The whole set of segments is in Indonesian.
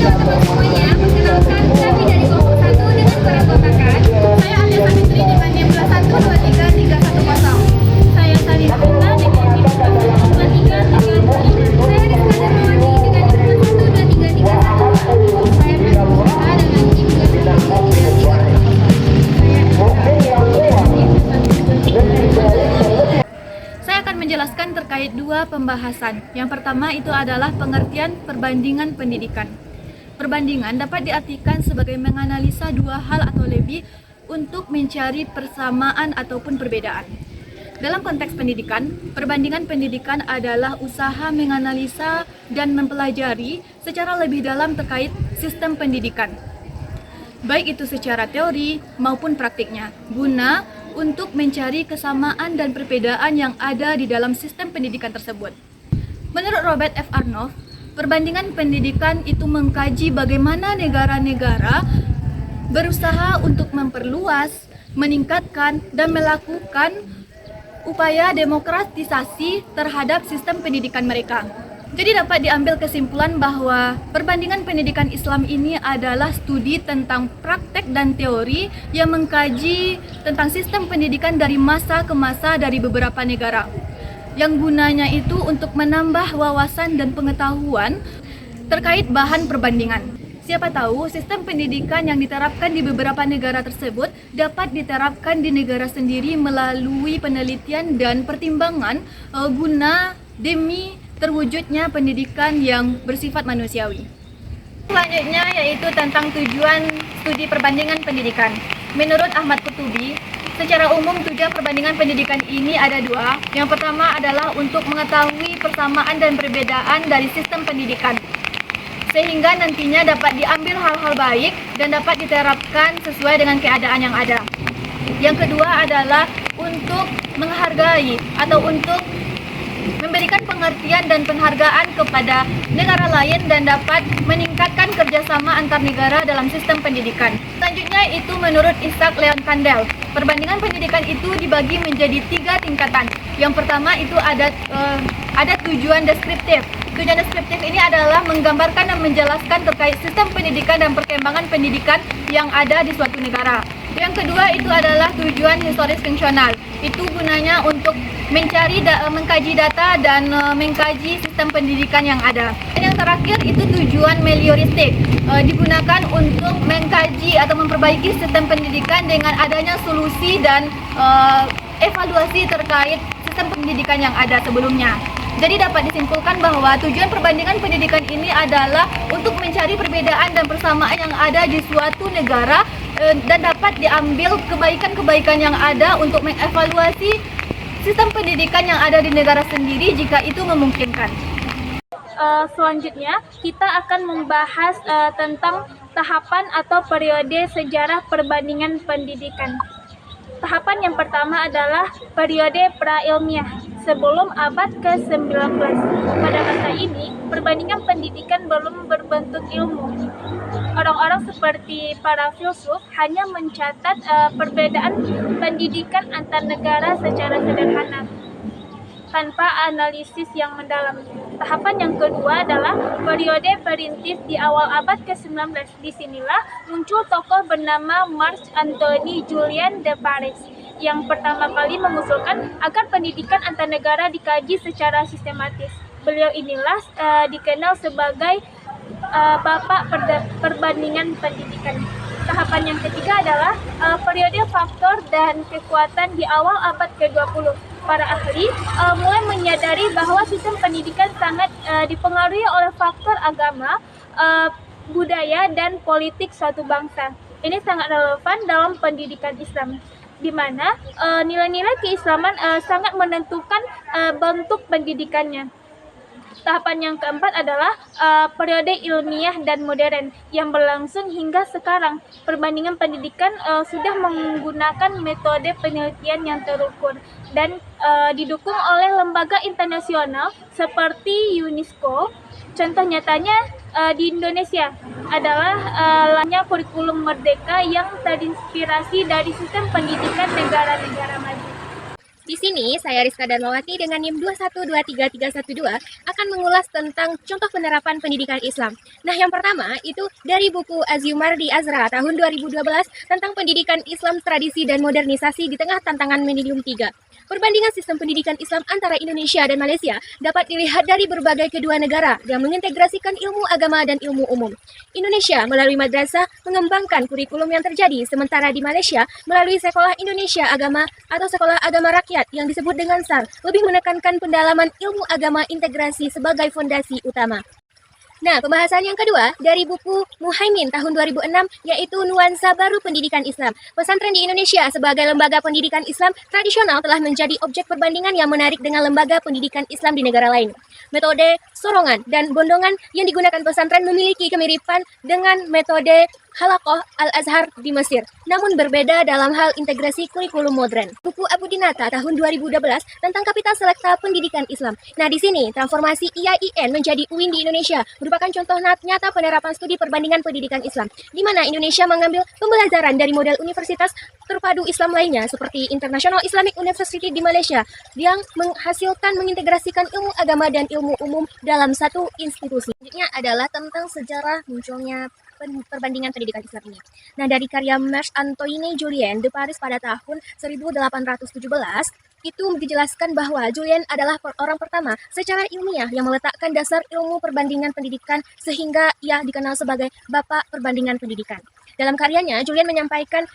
teman-teman semuanya, perkenalkan kami dari kelompok 1 dengan perampotakan. Saya Alia Savitri dengan NIM 1233310. Saya Salina Pita dengan NIM 12333. Saya Rizka Darmawati dengan NIM 12333. Saya Fernanda dengan NIM 12333. Saya akan menjelaskan terkait dua pembahasan. Yang pertama itu adalah pengertian perbandingan pendidikan. Perbandingan dapat diartikan sebagai menganalisa dua hal atau lebih untuk mencari persamaan ataupun perbedaan. Dalam konteks pendidikan, perbandingan pendidikan adalah usaha menganalisa dan mempelajari secara lebih dalam terkait sistem pendidikan, baik itu secara teori maupun praktiknya, guna untuk mencari kesamaan dan perbedaan yang ada di dalam sistem pendidikan tersebut. Menurut Robert F. Arnold, perbandingan pendidikan itu mengkaji bagaimana negara-negara berusaha untuk memperluas, meningkatkan, dan melakukan upaya demokratisasi terhadap sistem pendidikan mereka. Jadi dapat diambil kesimpulan bahwa perbandingan pendidikan Islam ini adalah studi tentang praktek dan teori yang mengkaji tentang sistem pendidikan dari masa ke masa dari beberapa negara. Yang gunanya itu untuk menambah wawasan dan pengetahuan terkait bahan perbandingan. Siapa tahu sistem pendidikan yang diterapkan di beberapa negara tersebut dapat diterapkan di negara sendiri melalui penelitian dan pertimbangan guna demi terwujudnya pendidikan yang bersifat manusiawi. Selanjutnya yaitu tentang tujuan studi perbandingan pendidikan. Menurut Ahmad Qutubi, secara umum tujuan perbandingan pendidikan ini ada dua. Yang pertama adalah untuk mengetahui persamaan dan perbedaan dari sistem pendidikan, sehingga nantinya dapat diambil hal-hal baik dan dapat diterapkan sesuai dengan keadaan yang ada. Yang kedua adalah untuk menghargai atau untuk memberikan pengertian dan penghargaan kepada negara lain dan dapat meningkatkan kerjasama antar negara dalam sistem pendidikan. Selanjutnya itu menurut Isaac Leon Kandel, perbandingan pendidikan itu dibagi menjadi 3 tingkatan. Yang pertama itu ada tujuan deskriptif. Tujuan deskriptif ini adalah menggambarkan dan menjelaskan terkait sistem pendidikan dan perkembangan pendidikan yang ada di suatu negara. Yang kedua itu adalah tujuan historis fungsional. Itu gunanya untuk mengkaji data dan mengkaji sistem pendidikan yang ada. Dan yang terakhir itu tujuan melioristik, digunakan untuk mengkaji atau memperbaiki sistem pendidikan dengan adanya solusi dan evaluasi terkait sistem pendidikan yang ada sebelumnya. Jadi dapat disimpulkan bahwa tujuan perbandingan pendidikan ini adalah untuk mencari perbedaan dan persamaan yang ada di suatu negara dan dapat diambil kebaikan-kebaikan yang ada untuk mengevaluasi sistem pendidikan yang ada di negara sendiri jika itu memungkinkan. Selanjutnya kita akan membahas tentang tahapan atau periode sejarah perbandingan pendidikan. Tahapan yang pertama adalah periode pra-ilmiah sebelum abad ke-19. Pada masa ini, perbandingan pendidikan belum berbentuk ilmu. Orang-orang seperti para filsuf hanya mencatat perbedaan pendidikan antar negara secara sederhana, tanpa analisis yang mendalam. Tahapan yang kedua adalah periode perintis di awal abad ke-19. Disinilah muncul tokoh bernama Marc Antoine Julian de Paris yang pertama kali mengusulkan agar pendidikan antar negara dikaji secara sistematis. Beliau inilah dikenal sebagai bapak perbandingan pendidikan. Tahapan yang ketiga adalah periode faktor dan kekuatan di awal abad ke-20. Para ahli mulai menyadari bahwa sistem pendidikan sangat dipengaruhi oleh faktor agama, budaya, dan politik suatu bangsa. Ini sangat relevan dalam pendidikan Islam, di mana nilai-nilai keislaman sangat menentukan bentuk pendidikannya. Tahapan yang keempat adalah periode ilmiah dan modern yang berlangsung hingga sekarang. Perbandingan pendidikan sudah menggunakan metode penelitian yang terukur dan didukung oleh lembaga internasional seperti UNESCO. Contoh nyatanya di Indonesia adalah lahirnya kurikulum merdeka yang terinspirasi dari sistem pendidikan negara-negara maju. Di sini, saya Rizka Darmawati dengan NIM 2123312 akan mengulas tentang contoh penerapan pendidikan Islam. Nah, yang pertama itu dari buku Azyumardi Azra tahun 2012 tentang pendidikan Islam, tradisi dan modernisasi di tengah tantangan Milenium 3. Perbandingan sistem pendidikan Islam antara Indonesia dan Malaysia dapat dilihat dari berbagai kedua negara yang mengintegrasikan ilmu agama dan ilmu umum. Indonesia melalui madrasah mengembangkan kurikulum yang terjadi, sementara di Malaysia melalui Sekolah Indonesia Agama atau Sekolah Agama Rakyat yang disebut dengan SAR lebih menekankan pendalaman ilmu agama integrasi sebagai fondasi utama. Nah, pembahasan yang kedua dari buku Muhaimin tahun 2006 yaitu Nuansa Baru Pendidikan Islam. Pesantren di Indonesia sebagai lembaga pendidikan Islam tradisional telah menjadi objek perbandingan yang menarik dengan lembaga pendidikan Islam di negara lain. Metode sorongan dan bondongan yang digunakan pesantren memiliki kemiripan dengan metode Halaqah Al-Azhar di Mesir, namun berbeda dalam hal integrasi kurikulum modern. Buku Abu Dinata tahun 2012 tentang Kapital Selekta Pendidikan Islam. Nah, di sini transformasi IAIN menjadi UIN di Indonesia merupakan contoh nyata penerapan studi perbandingan pendidikan Islam, di mana Indonesia mengambil pembelajaran dari model universitas terpadu Islam lainnya seperti International Islamic University di Malaysia yang menghasilkan mengintegrasikan ilmu agama dan ilmu umum dalam satu institusi. Selanjutnya adalah tentang sejarah munculnya perbandingan pendidikan Islam ini. Nah, dari karya Marc Antoine Julien de Paris pada tahun 1817, itu dijelaskan bahwa Julien adalah orang pertama secara ilmiah yang meletakkan dasar ilmu perbandingan pendidikan sehingga ia dikenal sebagai Bapak Perbandingan Pendidikan. Dalam karyanya, Julien menyampaikan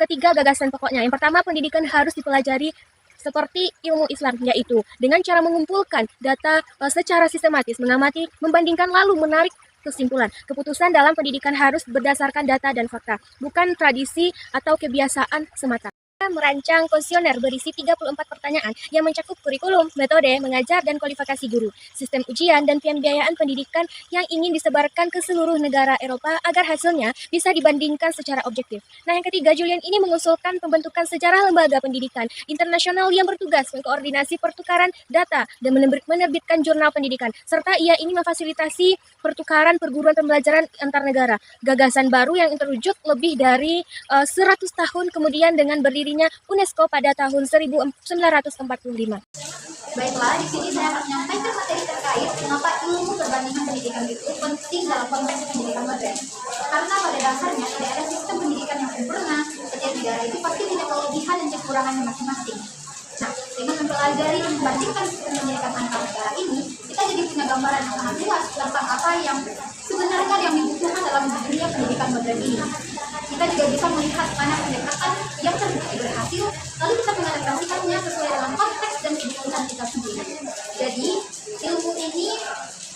ketiga gagasan pokoknya. Yang pertama, pendidikan harus dipelajari seperti ilmu Islam, yaitu dengan cara mengumpulkan data secara sistematis, mengamati, membandingkan lalu menarik kesimpulan. Keputusan dalam pendidikan harus berdasarkan data dan fakta, bukan tradisi atau kebiasaan semata. Merancang kuesioner berisi 34 pertanyaan yang mencakup kurikulum, metode, mengajar, dan kualifikasi guru, sistem ujian, dan pembiayaan pendidikan yang ingin disebarkan ke seluruh negara Eropa agar hasilnya bisa dibandingkan secara objektif. Nah, yang ketiga, Julien ini mengusulkan pembentukan sejarah lembaga pendidikan internasional yang bertugas mengkoordinasi pertukaran data dan menerbitkan jurnal pendidikan, serta ia ingin memfasilitasi pertukaran perguruan pembelajaran antar negara. Gagasan baru yang terwujud lebih dari 100 tahun kemudian dengan berdiri UNESCO pada tahun 1945. Baiklah, di sini saya akan menyampaikan materi terkait mengapa ilmu perbandingan pendidikan itu penting dalam konteks pendidikan modern. Karena pada dasarnya tidak ada sistem pendidikan yang sempurna, setiap negara itu pasti punya kelebihan dan kekurangannya masing-masing. Nah, dengan mempelajari dan membandingkan sistem pendidikan antar negara ini, kita jadi punya gambaran yang sangat luas tentang apa yang sebenarnya yang dibutuhkan dalam dunia pendidikan modern ini. Kita juga bisa melihat mana pendekatan yang terbukti berhasil, lalu kita mengadaptasikannya sesuai dengan konteks dan kebutuhan kita sendiri. Jadi, ilmu ini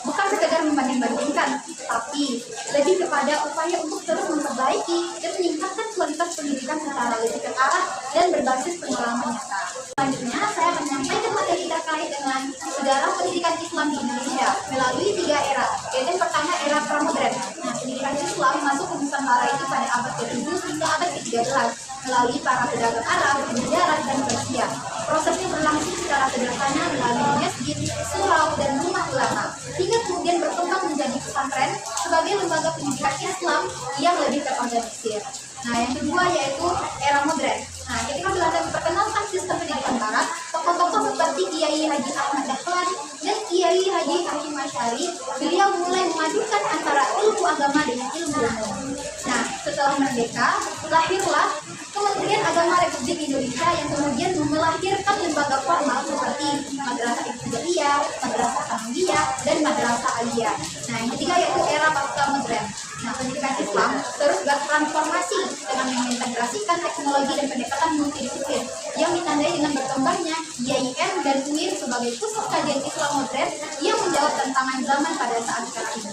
bukan sekedar membanding-bandingkan, tapi lebih kepada upaya untuk terus memperbaiki dan meningkatkan kualitas pendidikan secara lebih terarah dan berbasis pengalaman nyata. Selanjutnya, saya akan menyampaikan materi terkait dengan sejarah pendidikan Islam di Indonesia melalui 3 era, yaitu yang pertama era pramodern. Nah, pendidikan Islam masuk ke Nusantara itu pada abad ke-7 hingga abad ke-13 melalui para pedagang Arab, Gujarat, dan Persia. Prosesnya berlangsung secara sederhana melalui masjid, surau, dan rumah ulama, hingga kemudian berkembang menjadi pesantren sebagai lembaga pendidikan Islam yang lebih terorganisir. Nah, yang kedua yaitu era modern. Nah, ketika Belanda memperkenalkan sistem pendidikan Barat, tokoh-tokoh seperti Kiai Haji Ahmad Dahlan dan Kiai Haji Hashim Asy'ari, beliau mulai memadukan antara ilmu agama dengan ilmu umum. Nah, setelah merdeka, lahirlah Kementerian Agama Republik Indonesia yang kemudian melahirkan lembaga formal seperti Madrasah Ibtidaiyah, Madrasah Sanawiyah, dan Madrasah Aliyah. Nah, yang ketiga yaitu era pasca modern. Nah, pendidikan Islam terus bertransformasi dengan mengintegrasikan teknologi dan pendekatan multidisiplin yang ditandai dengan berkembangnya IAIN dan UIN sebagai pusat kajian Islam modern yang menjawab tantangan zaman pada saat sekarang ini.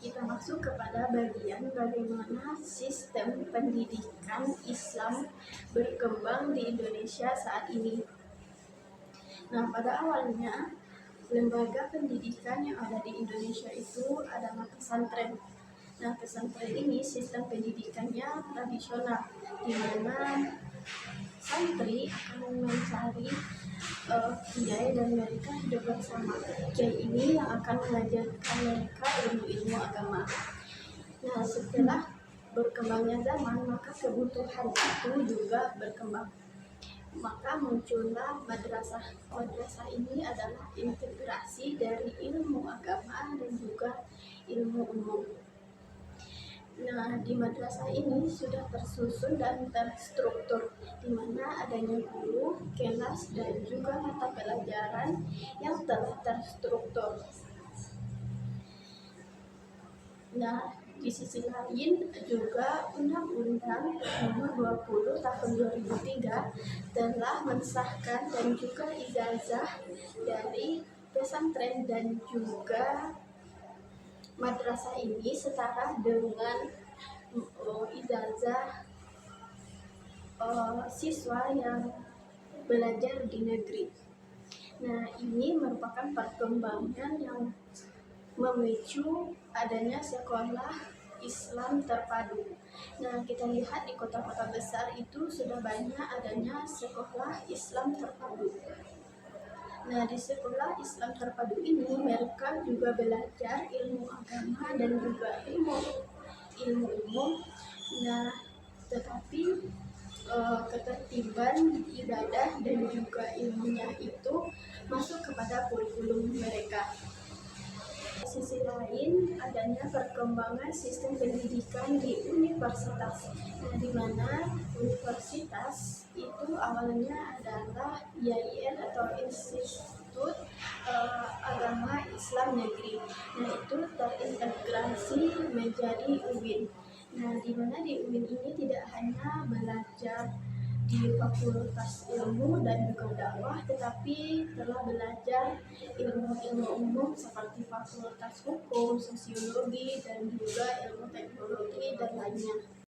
Kita masuk kepada bagian bagaimana sistem pendidikan Islam berkembang di Indonesia saat ini. Nah, pada awalnya lembaga pendidikan yang ada di Indonesia itu adalah pesantren. Nah, pesantren ini sistem pendidikannya tradisional, di mana santri akan mencari kiai dan mereka hidup bersama. Kiai ini yang akan mengajarkan mereka ilmu-ilmu agama. Nah, setelah berkembangnya zaman, maka kebutuhan itu juga berkembang. maka muncullah madrasah. Madrasah ini adalah integrasi dari ilmu agama dan juga ilmu umum. Nah, di madrasah ini sudah tersusun dan terstruktur, di mana adanya guru, kelas, dan juga mata pelajaran yang telah terstruktur. Nah, di sisi lain juga Undang-Undang Nomor 20 Tahun 2003 telah mensahkan dan juga ijazah dari pesantren dan juga madrasah ini setara dengan ijazah siswa yang belajar di negeri. Nah, ini merupakan perkembangan yang memicu adanya sekolah Islam terpadu. Nah, kita lihat di kota-kota besar itu sudah banyak adanya sekolah Islam terpadu. Nah, di sekolah Islam terpadu ini mereka juga belajar ilmu agama dan juga ilmu umum. Nah, tetapi ketertiban ibadah dan juga ilmunya itu masuk kepada kurikulum mereka. Di sisi lain, adanya perkembangan sistem pendidikan di universitas. Nah, di mana universitas itu awalnya adalah IAIN atau Institut Agama Islam Negeri. Nah, itu terintegrasi menjadi UIN. Nah, di mana di UIN ini tidak hanya belajar di Fakultas Ilmu dan juga dakwah, tetapi telah belajar ilmu-ilmu umum seperti Fakultas Hukum, Sosiologi, dan juga ilmu teknologi dan lainnya.